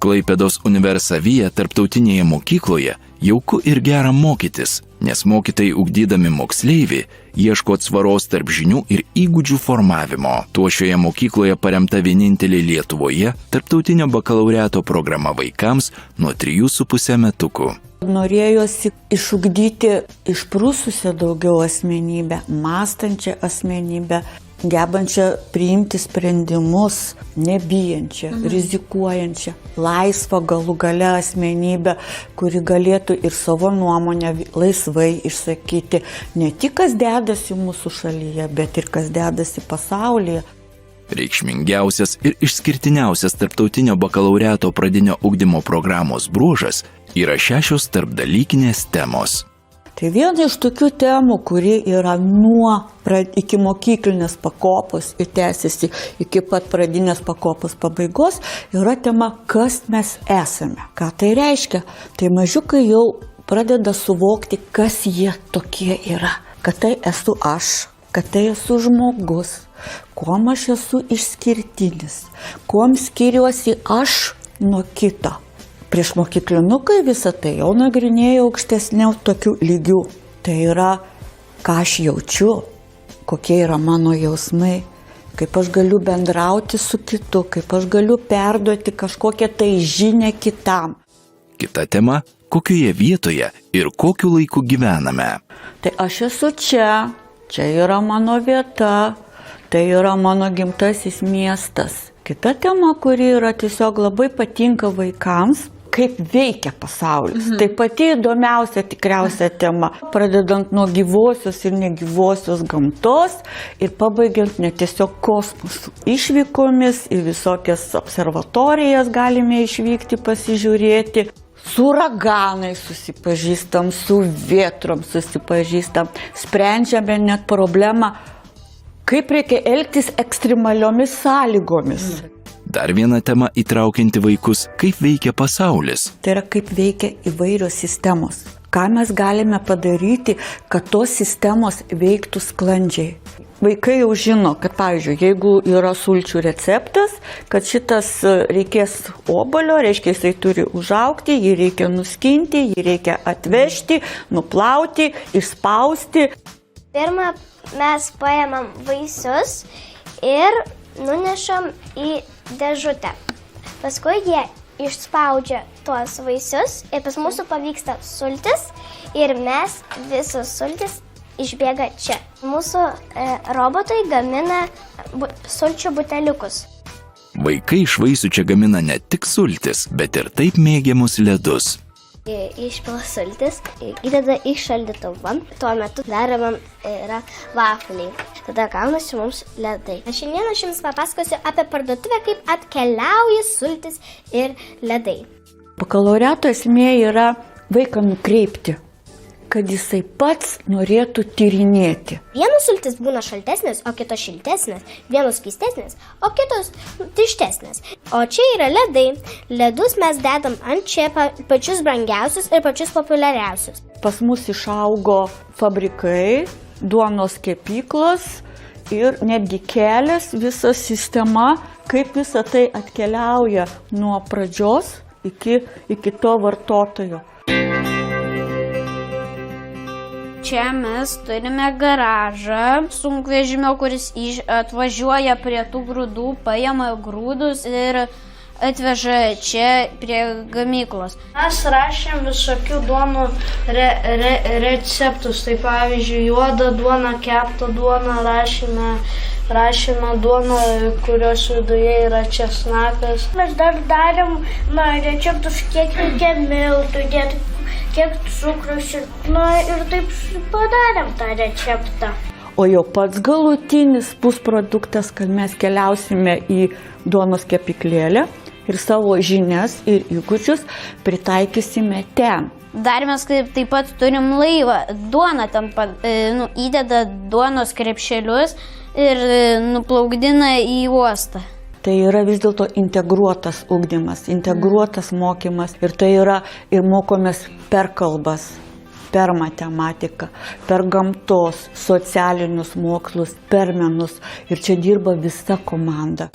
Klaipėdos Universiavija tarptautinėje mokykloje jauku ir gera mokytis, nes mokytojai ugdydami moksleivį ieško atsvaros tarp žinių ir įgūdžių formavimo. Tuo šioje mokykloje paremta vienintelė Lietuvoje tarptautinio bakalaureato programa vaikams nuo 3,5 metukų. Norėjosi išugdyti išprususią daugiau asmenybę, mąstančią asmenybę, gebančią priimti sprendimus, nebijančią, rizikuojančią, laisvą galų gale asmenybę, kuri galėtų ir savo nuomonę laisvai išsakyti ne tik kas dedasi mūsų šalyje, bet ir kas dedasi pasaulyje. Reikšmingiausias ir išskirtiniausias tarptautinio bakalaureato pradinio ugdymo programos bruožas yra 6 tarpdalykinės temos. Tai viena iš tokių temų, kuri yra nuo iki mokyklinės pakopos ir tęsiasi iki pat pradinės pakopos pabaigos, yra tema, kas mes esame. Ką tai reiškia? Tai mažiukai jau pradeda suvokti, kas jie tokie yra. Kad tai esu aš, kad tai esu žmogus, kuom aš esu išskirtinis, kuom skiriuosi aš nuo kito. Prieš mokyklinukai visą tai jau nagrinėjau aukštesnių tokių lygių. Tai yra, ką aš jaučiu, kokie yra mano jausmai, kaip aš galiu bendrauti su kitu, kaip aš galiu perduoti kažkokią tai žinią kitam. Kita tema – kokioje vietoje ir kokiu laiku gyvename. Tai aš esu čia, čia yra mano vieta, tai yra mano gimtasis miestas. Kita tema, kuri yra tiesiog labai patinka vaikams, kaip veikia pasaulis. Tai pati įdomiausia tikriausia tema, pradedant nuo gyvosios ir negyvosios gamtos ir pabaigiant ne tiesiog kosmosų išvykomis, į visokias observatorijas galime išvykti, pasižiūrėti. Su uraganais susipažįstam, su vėtrom susipažįstam, sprendžiame net problemą, kaip reikia elgtis ekstremaliomis sąlygomis. Dar viena tema įtraukianti vaikus – kaip veikia pasaulis. Tai yra, kaip veikia įvairios sistemos. Ką mes galime padaryti, kad tos sistemos veiktų sklandžiai. Vaikai jau žino, kad, pavyzdžiui, jeigu yra sulčių receptas, kad šitas reikės obuolio, reiškia, jisai turi užaugti, jį reikia nuskinti, jį reikia atvežti, nuplauti, išspausti. Pirmą mes paėmam vaisius ir nunešam į dėžutę. Paskui jie išspaudžia tuos vaisius ir pas mūsų pavyksta sultis ir mes visos sultis išbėga čia. Mūsų robotai gamina sulčių buteliukus. Vaikai iš vaisių čia gamina ne tik sultis, bet ir taip mėgiamus ledus. Išpila sultis, įdeda į šaldytuvą. Tuo metu daromam yra vafliai. Tada gaunasi mums ledai. Šiandien aš jums papasakosiu apie parduotuvę, kaip atkeliauja sultis ir ledai. Bakalaureato esmė yra vaiką nukreipti, kad jisai pats norėtų tyrinėti. Vienos sultis būna šaltesnės, o kitos šiltesnės, vienos keistesnės, o kitos tirštesnės. O čia yra ledai. Ledus mes dedam ant čia pačius brangiausius ir pačius populiariausius. Pas mus išaugo fabrikai, duonos kepyklos ir netgi kelias, visa sistema, kaip visa tai atkeliauja nuo pradžios iki to vartotojo. Čia mes turime garažą, sunkvežimio, kuris atvažiuoja prie tų grūdų, paima grūdus ir atveža čia prie gamyklos. Mes rašėm visokių duonų receptus, tai pavyzdžiui, juoda duona, kepta duona, rašėme duoną, kurios viduje yra česnakas. Mes dar darėm receptus, kiek reikia miltų, kiek cukraus ir taip padarėm tą receptą. O jau pats galutinis pusproduktas, kad mes keliausime į duonos kepyklėlę ir savo žinias ir įgūdžius pritaikysime ten. Dar mes taip pat turim laivą. Duona tam įdeda duonos krepšelius ir nuplaukdina į uostą. Tai yra vis dėlto integruotas ugdymas, integruotas mokymas ir tai yra ir mokomės per kalbas, per matematiką, per gamtos, socialinius mokslus, per menus ir čia dirba visa komanda.